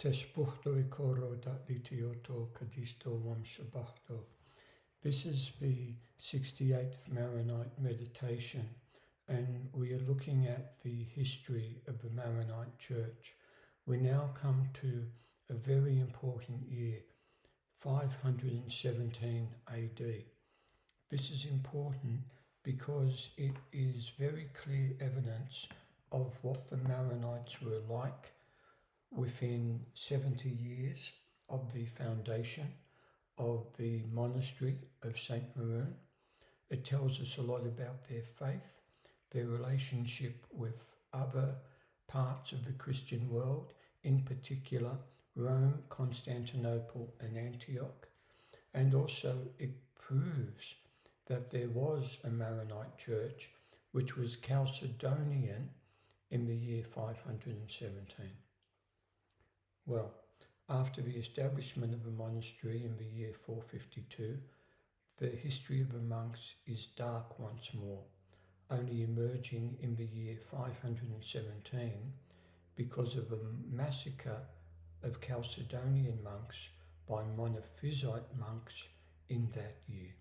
Teshpuhto ikoro datlitioto kadisto wamshabahto. This is the 68th Maronite meditation, and we are looking at the history of the Maronite Church. We now come to a very important year, 517 AD. This is important because it is very clear evidence of what the Maronites were like within 70 years of the foundation of the monastery of St Maroun. It tells us a lot about their faith, their relationship with other parts of the Christian world, in particular Rome, Constantinople and Antioch, and also it proves that there was a Maronite church which was Chalcedonian in the year 517. Well, after the establishment of the monastery in the year 452, the history of the monks is dark once more, only emerging in the year 517 because of a massacre of Chalcedonian monks by Monophysite monks in that year.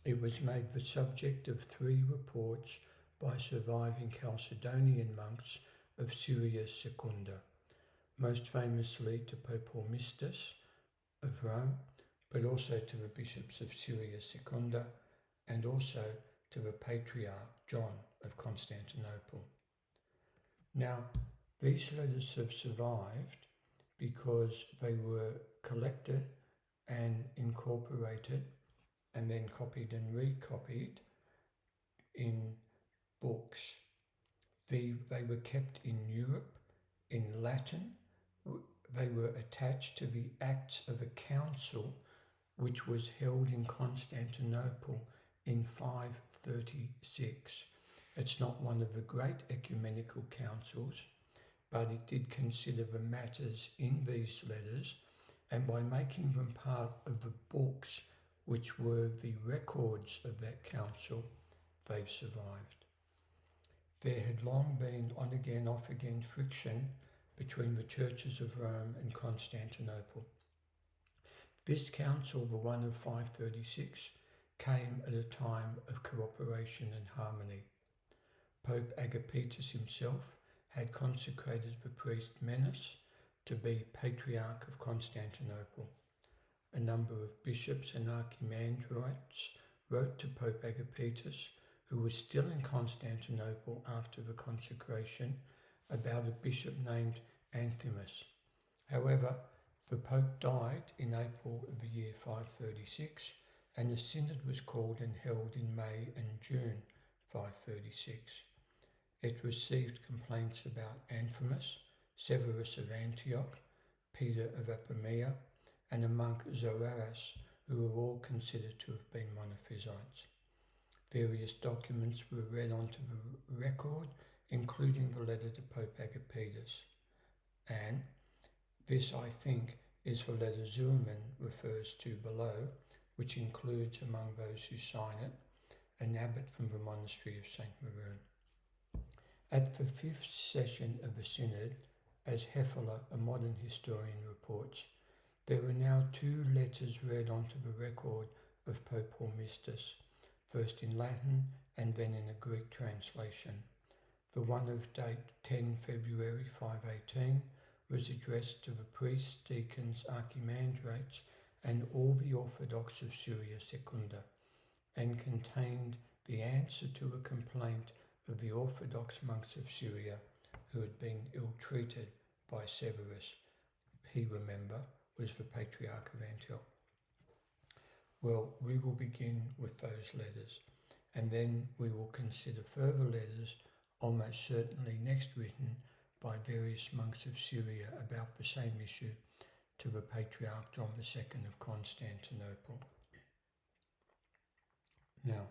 It was made the subject of 3 reports by surviving Chalcedonian monks of Syria Secunda, most famously to Pope Hormisdas of Rome, but also to the bishops of Syria Secunda and also to the Patriarch John of Constantinople. Now, these letters have survived because they were collected and incorporated and then copied and recopied in books. They were kept in Europe in Latin. They were attached to the Acts of a Council which was held in Constantinople in 536. It's not one of the great ecumenical councils, but it did consider the matters in these letters, and by making them part of the books which were the records of that council, they've survived. There had long been on-again, off-again friction between the churches of Rome and Constantinople. This council, the one of 536, came at a time of cooperation and harmony. Pope Agapetus himself had consecrated the priest Menas to be Patriarch of Constantinople. A number of bishops and archimandrites wrote to Pope Agapetus, who was still in Constantinople after the consecration, about a bishop named Anthimus. However, the Pope died in April of the year 536, and a synod was called and held in May and June 536. It received complaints about Anthimus, Severus of Antioch, Peter of Apamea, and a monk Zoaras, who were all considered to have been Monophysites. Various documents were read onto the record, including the letter to Pope Agapetus. And this, I think, is the letter Zuerman refers to below, which includes among those who sign it, an abbot from the monastery of St Maroun. At the 5th session of the synod, as Hefele, a modern historian, reports, there were now 2 letters read onto the record of Pope Hormisdas, first in Latin and then in a Greek translation. The one of date 10 February 518 was addressed to the priests, deacons, archimandrites and all the Orthodox of Syria Secunda, and contained the answer to a complaint of the Orthodox monks of Syria who had been ill-treated by Severus. He, remember, was the Patriarch of Antioch. Well, we will begin with those letters, and then we will consider further letters, almost certainly next written by various monks of Syria about the same issue to the Patriarch John II of Constantinople. Now,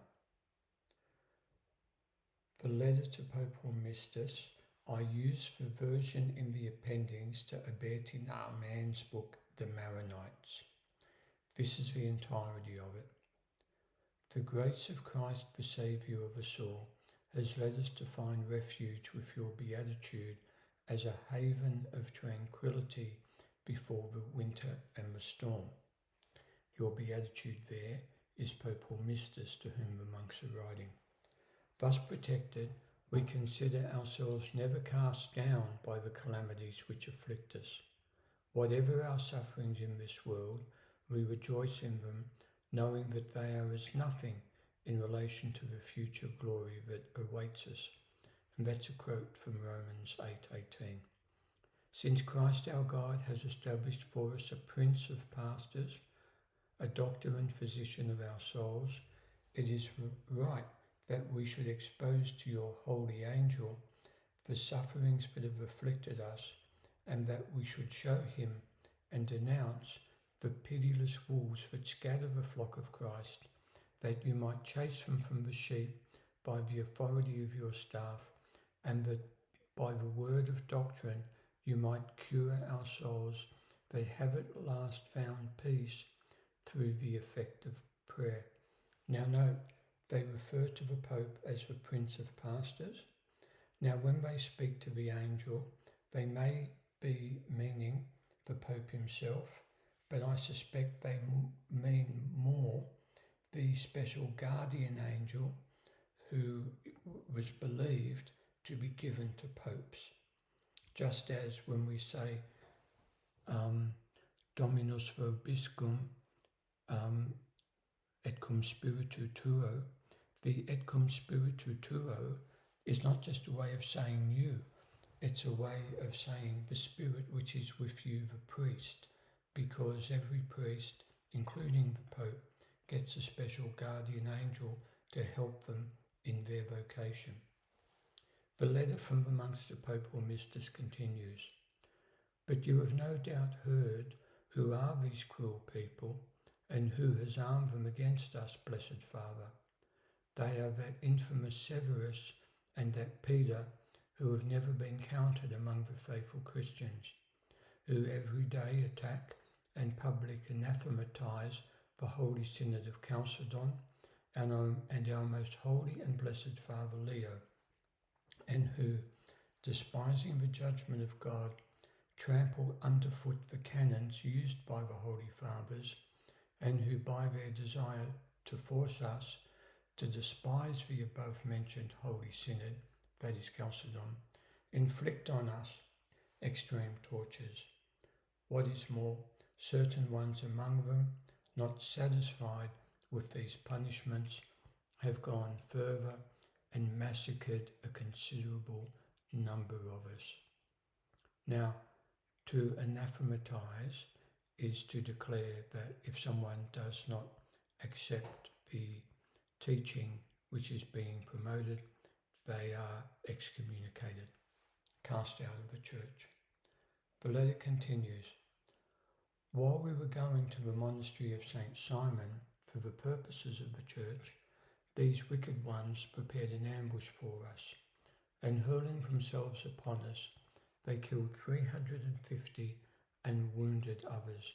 the letter to Pope Hormisdas, I use the version in the appendix to Albertin Armand's book, The Maronites. This is the entirety of it. The grace of Christ, the Saviour of us all, has led us to find refuge with your beatitude as a haven of tranquility before the winter and the storm. Your beatitude there is Pope Hormisdas, to whom the monks are writing. Thus protected, we consider ourselves never cast down by the calamities which afflict us. Whatever our sufferings in this world, we rejoice in them, knowing that they are as nothing in relation to the future glory that awaits us. And that's a quote from Romans 8:18. Since Christ our God has established for us a prince of pastors, a doctor and physician of our souls, it is right that we should expose to your holy angel the sufferings that have afflicted us, and that we should show him and denounce the pitiless wolves that scatter the flock of Christ, that you might chase them from the sheep by the authority of your staff, and that by the word of doctrine you might cure our souls that have at last found peace through the effect of prayer. Now note, they refer to the Pope as the Prince of Pastors. Now when they speak to the angel, they may be meaning the Pope himself, but I suspect they mean more the special guardian angel who was believed to be given to popes. Just as when we say Dominus vobiscum et cum spiritu tuo, the et cum spiritu tuo is not just a way of saying you, it's a way of saying the spirit which is with you, the priest, because every priest, including the Pope, gets a special guardian angel to help them in their vocation. The letter from the monks to Pope Hormisdas continues, but you have no doubt heard who are these cruel people, and who has armed them against us, blessed Father. They are that infamous Severus and that Peter, who have never been counted among the faithful Christians, who every day attack and public anathematize the Holy Synod of Chalcedon and our most holy and blessed Father Leo, and who, despising the judgment of God, trample underfoot the canons used by the Holy Fathers, and who by their desire to force us to despise the above-mentioned Holy Synod, that is Chalcedon, inflict on us extreme tortures. What is more, certain ones among them, not satisfied with these punishments, have gone further and massacred a considerable number of us. Now, to anathematize is to declare that if someone does not accept the teaching which is being promoted, they are excommunicated, cast out of the church. The letter continues, while we were going to the monastery of St Simon for the purposes of the church, these wicked ones prepared an ambush for us, and hurling themselves upon us, they killed 350 and wounded others.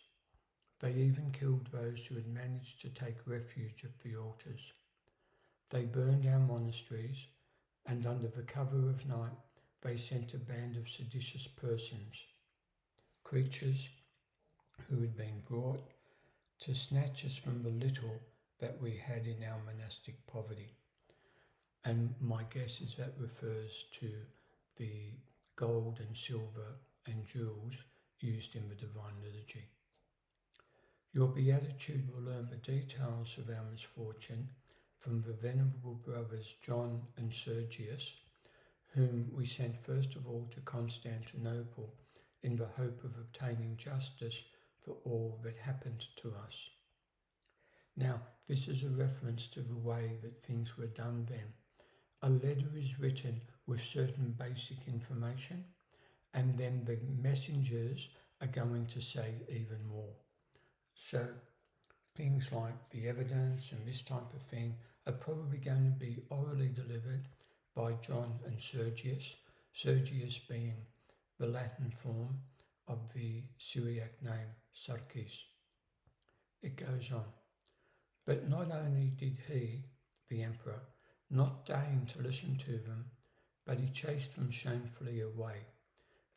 They even killed those who had managed to take refuge at the altars. They burned our monasteries, and under the cover of night they sent a band of seditious persons, creatures who had been brought to snatch us from the little that we had in our monastic poverty. And my guess is that refers to the gold and silver and jewels used in the Divine Liturgy. Your Beatitude will learn the details of our misfortune from the venerable brothers John and Sergius, whom we sent first of all to Constantinople in the hope of obtaining justice for all that happened to us. Now, this is a reference to the way that things were done then. A letter is written with certain basic information, and then the messengers are going to say even more. So things like the evidence and this type of thing are probably going to be orally delivered by John and Sergius, Sergius being the Latin form of the Syriac name Sarkis. It goes on. But not only did he, the emperor, not deign to listen to them, but he chased them shamefully away,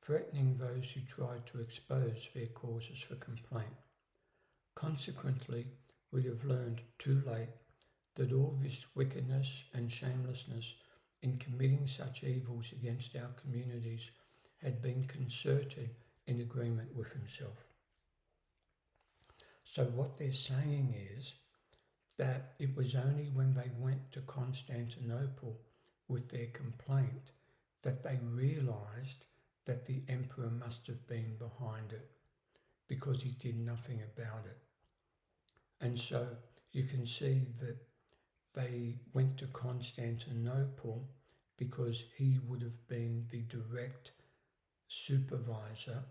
threatening those who tried to expose their causes for complaint. Consequently, we have learned too late that all this wickedness and shamelessness in committing such evils against our communities had been concerted in agreement with himself. So what they're saying is that it was only when they went to Constantinople with their complaint that they realised that the emperor must have been behind it, because he did nothing about it. And so you can see that they went to Constantinople because he would have been the direct supervisor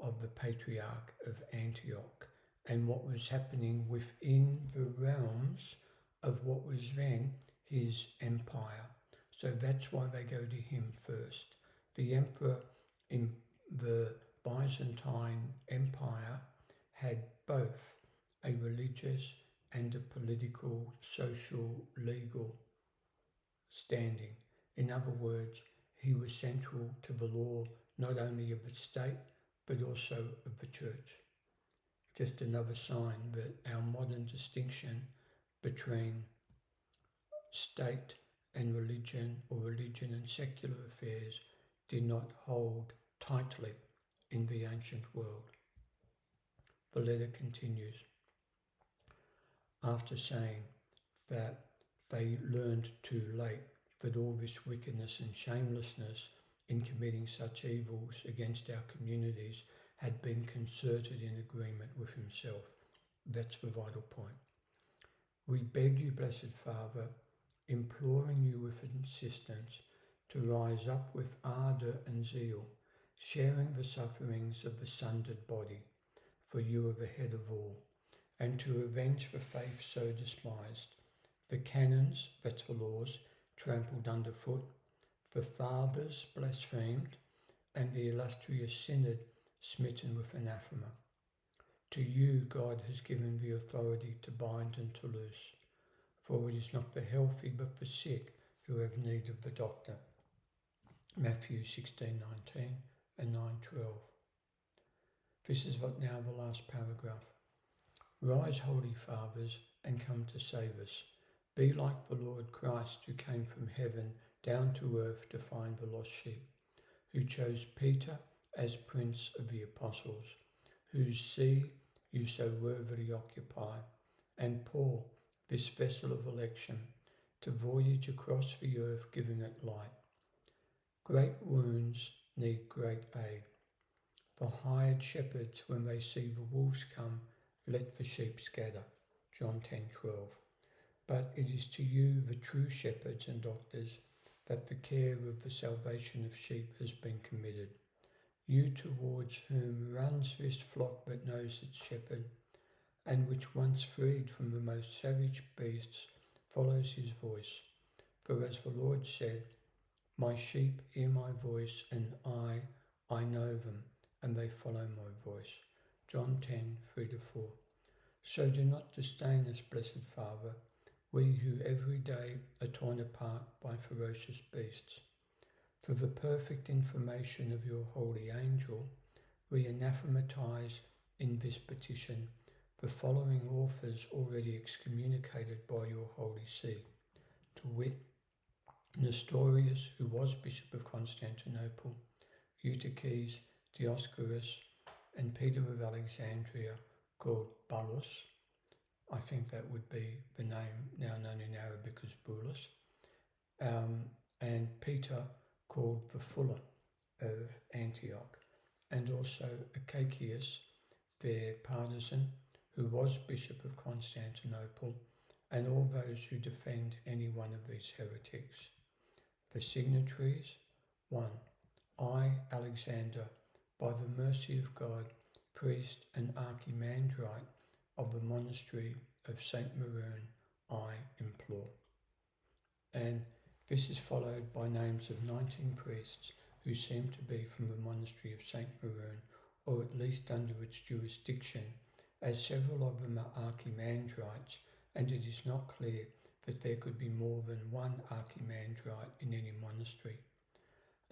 of the Patriarch of Antioch and what was happening within the realms of what was then his empire. So that's why they go to him first. The emperor in the Byzantine Empire had both a religious and a political, social, legal standing. In other words, he was central to the law not only of the state but also of the church. Just another sign that our modern distinction between state and religion, or religion and secular affairs, did not hold tightly in the ancient world. The letter continues. After saying that they learned too late that all this wickedness and shamelessness in committing such evils against our communities had been concerted in agreement with himself. That's the vital point. We beg you, Blessed Father, imploring you with insistence to rise up with ardour and zeal, sharing the sufferings of the sundered body, for you are the head of all, and to avenge the faith so despised, the canons, that's the laws, trampled underfoot, the fathers blasphemed, and the illustrious synod smitten with anathema. To you God has given the authority to bind and to loose, for it is not the healthy but the sick who have need of the doctor. Matthew 16:19 and 9:12. This is now the last paragraph. Rise, Holy Fathers, and come to save us. Be like the Lord Christ, who came from heaven down to earth to find the lost sheep, who chose Peter as prince of the apostles, whose see you so worthily occupy, and Paul, this vessel of election, to voyage across the earth giving it light. Great wounds need great aid. The hired shepherds, when they see the wolves come, let the sheep scatter. John 10:12. But it is to you, the true shepherds and doctors, that the care of the salvation of sheep has been committed. You towards whom runs this flock that knows its shepherd, and which once freed from the most savage beasts follows his voice. For as the Lord said, my sheep hear my voice, and I know them, and they follow my voice. John 10:3-4. So do not disdain us, Blessed Father, we who every day are torn apart by ferocious beasts. For the perfect information of your holy angel, we anathematize in this petition the following authors already excommunicated by your holy see, to wit, Nestorius, who was Bishop of Constantinople, Eutyches, Dioscorus, and Peter of Alexandria, called Bulus. I think that would be the name now known in Arabic as Bulus, and Peter, called the Fuller of Antioch, and also Acacius, their partisan, who was Bishop of Constantinople, and all those who defend any one of these heretics. The signatories: 1. I, Alexander, by the mercy of God, priest and archimandrite of the monastery of St Maroun, I implore. And this is followed by names of 19 priests who seem to be from the monastery of St Maroun, or at least under its jurisdiction, as several of them are archimandrites, and it is not clear that there could be more than one archimandrite in any monastery.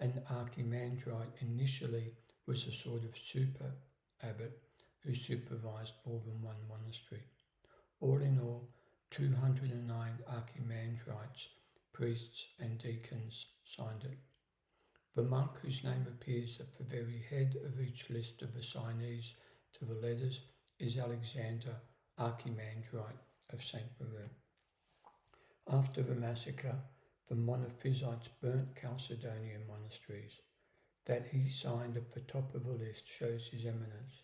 An archimandrite initially was a sort of super abbot who supervised more than one monastery. All in all, 209 archimandrites, priests and deacons signed it. The monk whose name appears at the very head of each list of assignees to the letters is Alexander, Archimandrite of St Maroun. After the massacre, the Monophysites burnt Chalcedonian monasteries. That he signed at the top of the list shows his eminence.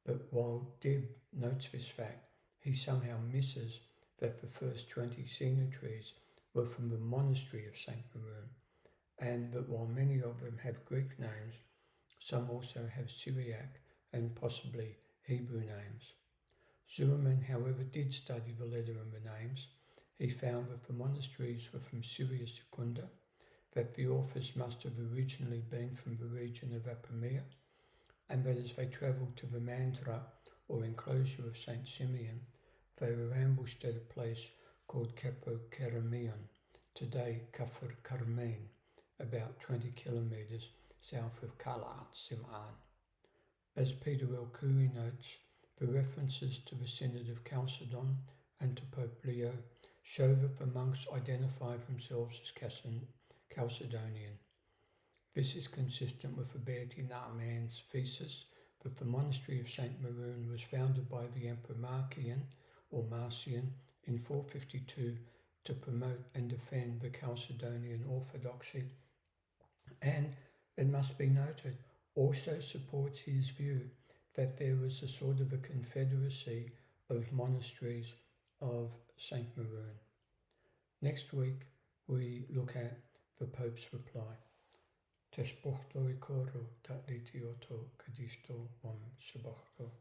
But while Dibb notes this fact, he somehow misses that the first 20 signatories were from the monastery of St Maroun, and that while many of them have Greek names, some also have Syriac and possibly Hebrew names. Zurman, however, did study the letter and the names. He found that the monasteries were from Syria Secunda, that the authors must have originally been from the region of Apamea, and that as they travelled to the Mandra, or enclosure of St Simeon, they were ambushed at a place called Capo Keramion, today Kafr Karmain, about 20 kilometres south of Kalat Sim'an. As Peter L. Coury notes, the references to the Synod of Chalcedon and to Pope Leo show that the monks identify themselves as Chalcedonian. This is consistent with the Berti Naaman's thesis that the monastery of St Maroun was founded by the Emperor Marcian or Marcian in 452 to promote and defend the Chalcedonian orthodoxy, and, it must be noted, also supports his view that there was a sort of a confederacy of monasteries of St Maroun. Next week we look at the Pope's reply. Tespochto ikoro tat litioto kadisto om sabachto.